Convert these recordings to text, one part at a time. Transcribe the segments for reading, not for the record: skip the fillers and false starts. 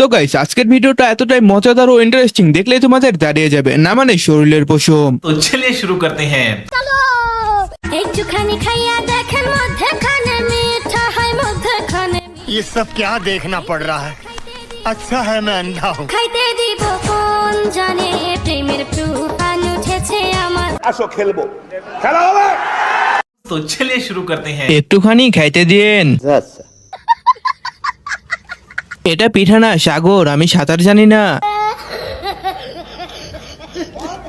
তো গাইস আজকের ভিডিওটা এতটাই মজাদার ও ইন্টারেস্টিং দেখলে তোমাদের দাঁড়িয়ে যাবে না মানে শরীরের পশম। तो चलिए शुरू करते हैं। একটুখানি খাইয়া দেখেন মধ্যখানে মিঠা হয় মধ্যখানে ये सब क्या देखना पड़ रहा है। अच्छा है मैं अंधा हूँ। খাইতে দিব কোন জানে প্রেমের তুফান উঠেছে আমার আসো খেলবো, খেলা হবে। तो चलिए शुरू करते हैं। একটুখানি খাইতে দিন। এটা পিঠা না সাগর, আমি সাঁতার জানি না।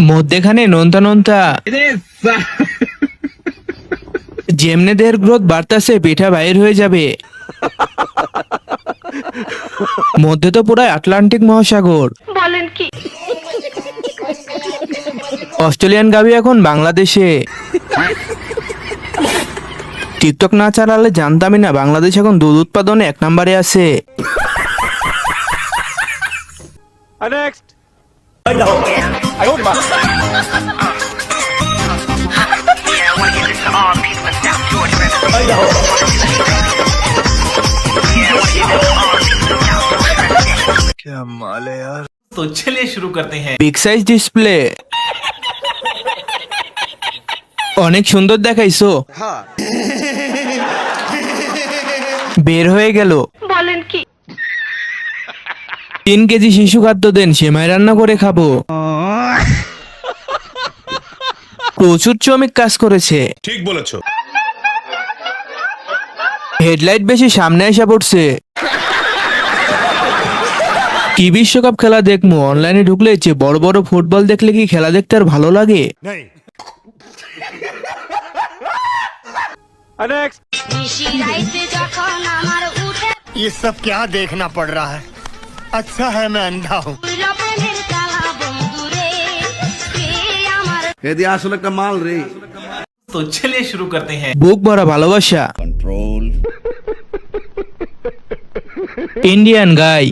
মধ্যেখানে নোনতা নোনতা যেমনে দেহের গ্রোথ বাড়তাছে পিঠা বাইর হয়ে যাবে। মধ্যে তো পুরো আটলান্টিক মহাসাগর। বলেন কি অস্ট্রেলিয়ান গাভী এখন বাংলাদেশে। টিকটক না চালালে জানতামই না বাংলাদেশ এখন দুধ উৎপাদনে 1 নম্বরে আছে। तो चलिए शुरू करते हैं। বিগ সাইজ ডিসপ্লে অনেক সুন্দর দেখাইছো। বের হয়ে গেল। বলেন কি 3 কেজি শিশু খাদ্য দেন, সেমাই রান্না করে খাবো। প্রচুর শ্রমিক কাজ করেছে। ঠিক বলেছো। হেডলাইট বেশি সামনে এসে পড়ছে। কি বিশ্বকাপ খেলা দেখবো, অনলাইনে ঢুকলে যে বড় বড় ফুটবল দেখলে কি খেলা দেখতে আর ভালো লাগে? नहीं নিশি রাইতে যখন আমার উঠে ये सब क्या देखना पड़ रहा है। अच्छा है मैं अंधा हूँ। প্রেমের কালা বন্ধুরে কে আমার এদি আসলে একটা মাল রে। तो चलिए शुरू करते हैं। বুক ভরা ভালোবাসা। ইন্ডিয়ান গাই।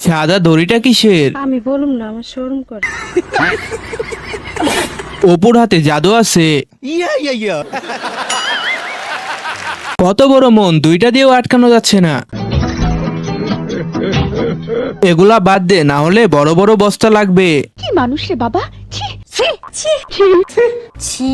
সাদা দড়িটা কিসের? আমি বলুম না, আমার শরম করে। অপুর হাতে জাদু আছে। কত বড় মন, 2টা দিয়েও আটকানো যাচ্ছে না। এগুলা বাদ দে, না হলে বড় বড় বস্তা লাগবে। কি মানুষ রে বাবা, ছি ছি ছি ছি